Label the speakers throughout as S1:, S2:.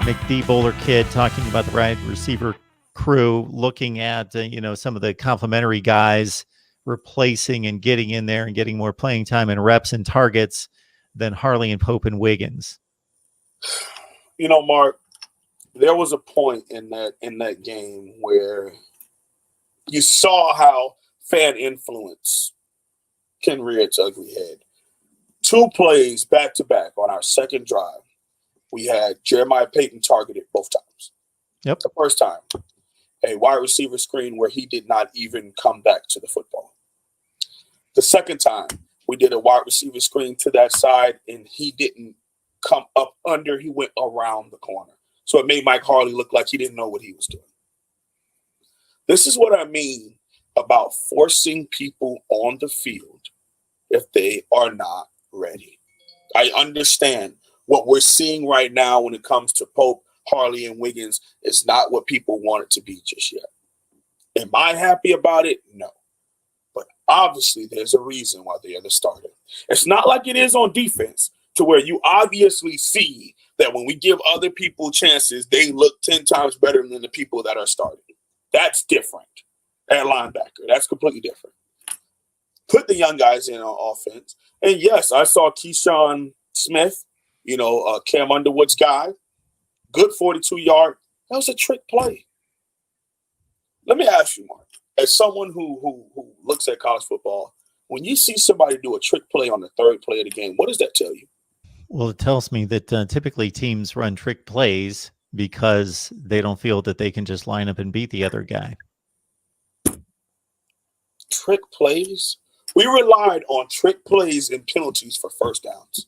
S1: McD Bowler Kid talking about the wide receiver crew, looking at some of the complementary guys replacing and getting in there and getting more playing time and reps and targets than Harley and Pope and Wiggins.
S2: Mark, there was a point in that game where you saw how fan influence can rear its ugly head. 2 plays back to back on our second drive. We had Jeremiah Payton targeted both times.
S1: Yep.
S2: The first time, a wide receiver screen where he did not even come back to the football. The second time, we did a wide receiver screen to that side, and he didn't come up under. He went around the corner. So it made Mike Harley look like he didn't know what he was doing. This is what I mean about forcing people on the field if they are not ready. I understand what we're seeing right now when it comes to Pope, Harley, and Wiggins is not what people want it to be just yet. Am I happy about it? No. But obviously there's a reason why they are the starter. It's not like it is on defense to where you obviously see that when we give other people chances, they look 10 times better than the people that are starting. That's different at linebacker. That's completely different. Put the young guys in on offense. And yes, I saw Keyshawn Smith, Cam Underwood's guy, good 42-yard. That was a trick play. Let me ask you, Mark, as someone who looks at college football, when you see somebody do a trick play on the third play of the game, what does that tell you?
S1: Well, it tells me that typically teams run trick plays because they don't feel that they can just line up and beat the other guy.
S2: Trick plays? We relied on trick plays and penalties for first downs.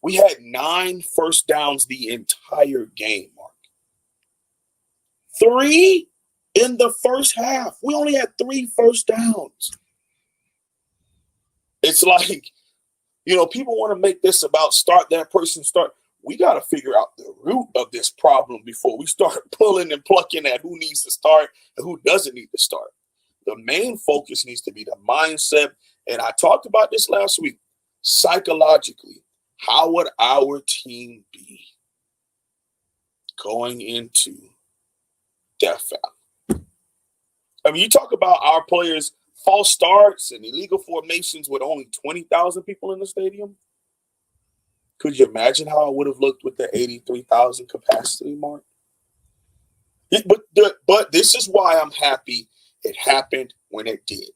S2: We had 9 first downs the entire game, Mark. 3 in the first half. We only had 3 first downs. It's like, people want to make this about start that person, start. We got to figure out the root of this problem before we start pulling and plucking at who needs to start and who doesn't need to start. The main focus needs to be the mindset. And I talked about this last week. Psychologically, how would our team be going into Death Valley? I mean, you talk about our players' false starts and illegal formations with only 20,000 people in the stadium. Could you imagine how it would have looked with the 83,000 capacity, Mark? But this is why I'm happy it happened when it did.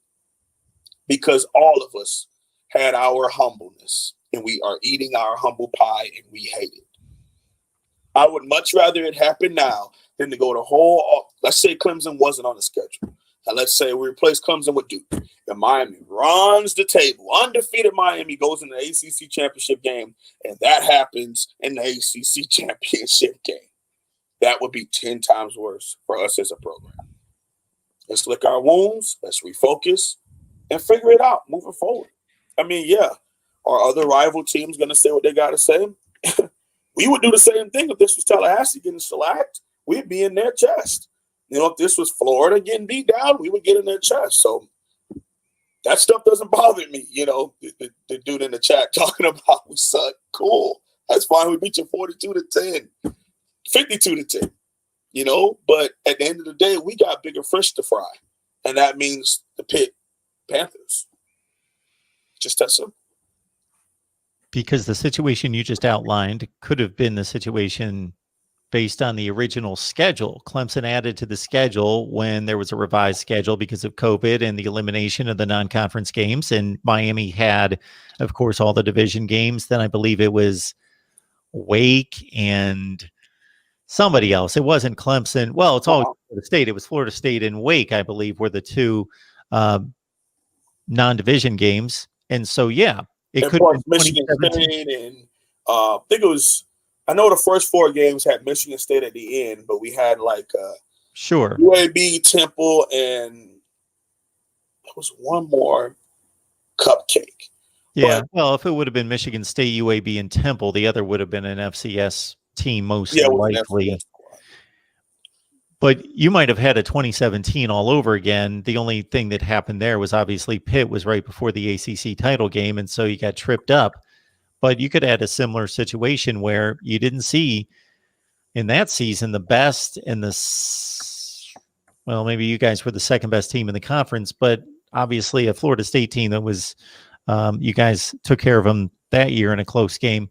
S2: Because all of us had our humbleness, and we are eating our humble pie, and we hate it. I would much rather it happen now than to go the whole, let's say Clemson wasn't on the schedule. And let's say we replace Clemson with Duke. And Miami runs the table. Undefeated Miami goes in the ACC championship game, and that happens in the ACC championship game. That would be 10 times worse for us as a program. Let's lick our wounds. Let's refocus and figure it out moving forward. I mean, yeah, are other rival teams going to say what they got to say? We would do the same thing if this was Tallahassee getting shellacked. We'd be in their chest. If this was Florida getting beat down, we would get in their chest. So that stuff doesn't bother me. The dude in the chat talking about we suck. Cool. That's fine. We beat you 42-10, 52-10. But at the end of the day, we got bigger fish to fry. And that means the Pitt Panthers. Just that simple.
S1: Because the situation you just outlined could have been the situation based on the original schedule. Clemson added to the schedule when there was a revised schedule because of COVID and the elimination of the non-conference games. And Miami had, of course, all the division games. Then I believe it was Wake and somebody else. It wasn't Clemson. Well, it's all Florida State. It was Florida State and Wake, I believe, were the 2 non-division games. And so, yeah, it could be
S2: Michigan State and I think it was. I know the first 4 games had Michigan State at the end, but we had
S1: sure
S2: UAB, Temple, and there was one more cupcake.
S1: Yeah, well, if it would have been Michigan State, UAB, and Temple, the other would have been an FCS team most likely. But you might have had a 2017 all over again. The only thing that happened there was obviously Pitt was right before the ACC title game, and so you got tripped up. But you could add a similar situation where you didn't see in that season, the best in well, maybe you guys were the second best team in the conference, but obviously a Florida State team that was, you guys took care of them that year in a close game.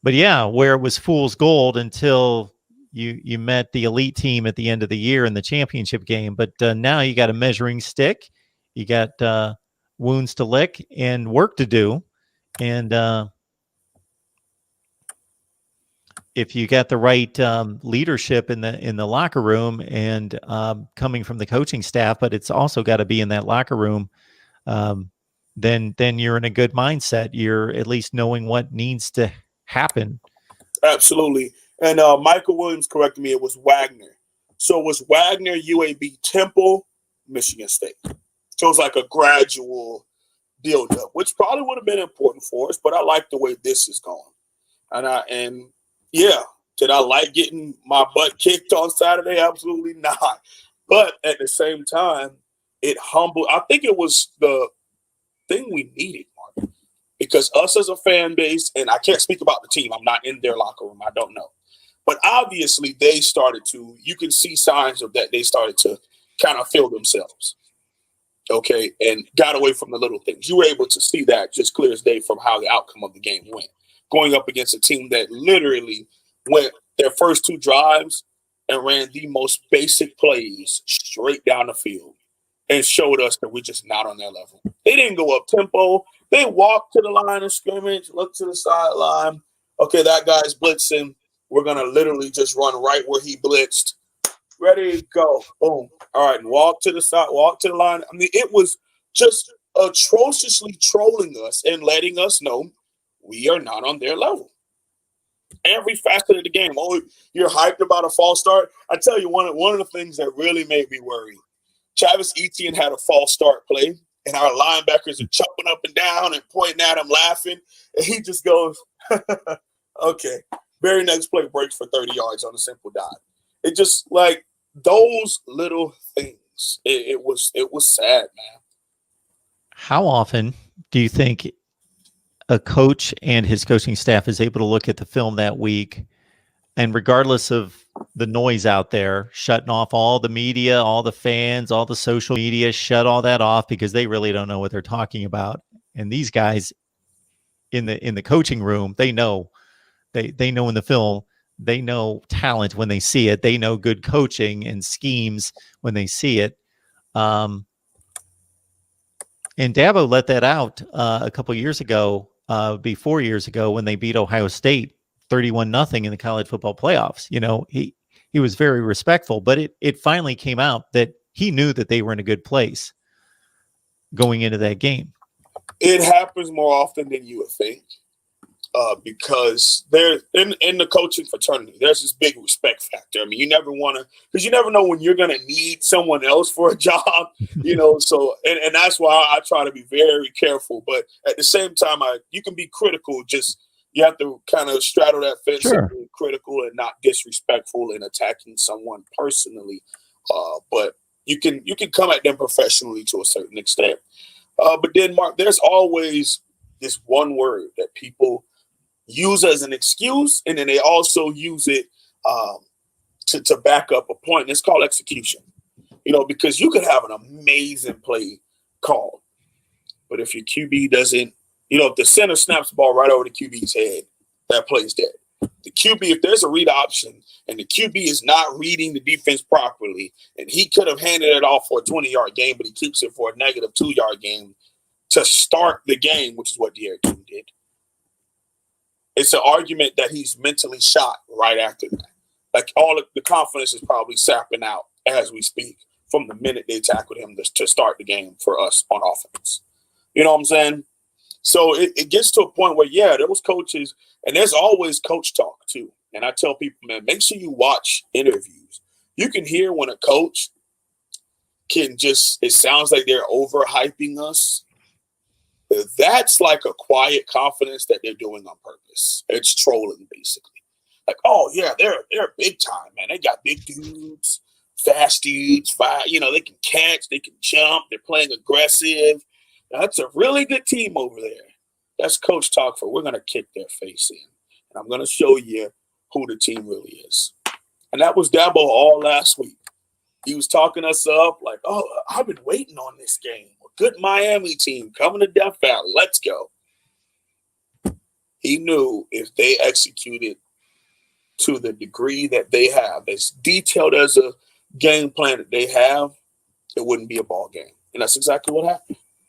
S1: But yeah, where it was fool's gold until you met the elite team at the end of the year in the championship game. But now you got a measuring stick, you got wounds to lick and work to do. And if you got the right leadership in the locker room and coming from the coaching staff, but it's also got to be in that locker room, then you're in a good mindset. You're at least knowing what needs to happen.
S2: Absolutely. And Michael Williams corrected me. It was Wagner. So it was Wagner, UAB, Temple, Michigan State. So it was like a gradual build up, which probably would have been important for us. But I like the way this is going. And yeah, did I like getting my butt kicked on Saturday? Absolutely not. But at the same time, it humbled. I think it was the thing we needed, Mark, because us as a fan base, and I can't speak about the team. I'm not in their locker room. I don't know. But obviously they started to, you can see signs of that. They started to kind of feel themselves. Okay. And got away from the little things. You were able to see that just clear as day from how the outcome of the game went. Going up against a team that literally went their first two drives and ran the most basic plays straight down the field and showed us that we're just not on their level. They didn't go up tempo. They walked to the line of scrimmage, looked to the sideline. Okay, that guy's blitzing. We're going to literally just run right where he blitzed. Ready, go. Boom. All right, and walk to the side, walk to the line. I mean, it was just atrociously trolling us and letting us know we are not on their level. Every facet of the game. Oh, you're hyped about a false start. I tell you, one of the things that really made me worry, Travis Etienne had a false start play, and our linebackers are jumping up and down and pointing at him, laughing. And he just goes, okay. Very next play breaks for 30 yards on a simple dive. It just like those little things. It was sad, man.
S1: How often do you think a coach and his coaching staff is able to look at the film that week and regardless of the noise out there, shutting off all the media, all the fans, all the social media, shut all that off because they really don't know what they're talking about. And these guys in the coaching room, they know in the film, they know talent when they see it. They know good coaching and schemes when they see it. And Dabo let that out a couple years ago, 4 years ago, when they beat Ohio State 31-0 in the college football playoffs. You know, he was very respectful, but it finally came out that he knew that they were in a good place going into that game.
S2: It happens more often than you would think. Because they're in the coaching fraternity, there's this big respect factor. I mean, you never want to, because you never know when you're going to need someone else for a job, you know. So, and that's why I try to be very careful. But at the same time, you can be critical. Just you have to kind of straddle that fence and be critical and not disrespectful in attacking someone personally. But you can come at them professionally to a certain extent. But then, Mark, there's always this one word that people use as an excuse, and then they also use it to back up a point. And it's called execution. You know, because you could have an amazing play called, but if your QB doesn't, you know, if the center snaps the ball right over the QB's head, that play's dead. The QB, if there's a read option and the QB is not reading the defense properly, and he could have handed it off for a 20-yard game, but he keeps it for a negative 2-yard game to start the game, which is what Derek King did. It's an argument that he's mentally shot right after that. Like all of the confidence is probably sapping out as we speak from the minute they tackled him to start the game for us on offense. You know what I'm saying? So it gets to a point where, yeah, those coaches, and there's always coach talk too. And I tell people, man, make sure you watch interviews. You can hear when a coach can just, it sounds like they're overhyping us. That's like a quiet confidence that they're doing on purpose. It's trolling, basically. Like, oh, yeah, they're big time, man. They got big dudes, fast dudes, you know, they can catch, they can jump, they're playing aggressive. That's a really good team over there. That's coach talk for we're going to kick their face in. And I'm going to show you who the team really is. And that was Dabo all last week. He was talking us up like, oh, I've been waiting on this game. A good Miami team coming to Death Valley. Let's go. He knew if they executed to the degree that they have, as detailed as a game plan that they have, it wouldn't be a ball game. And that's exactly what happened.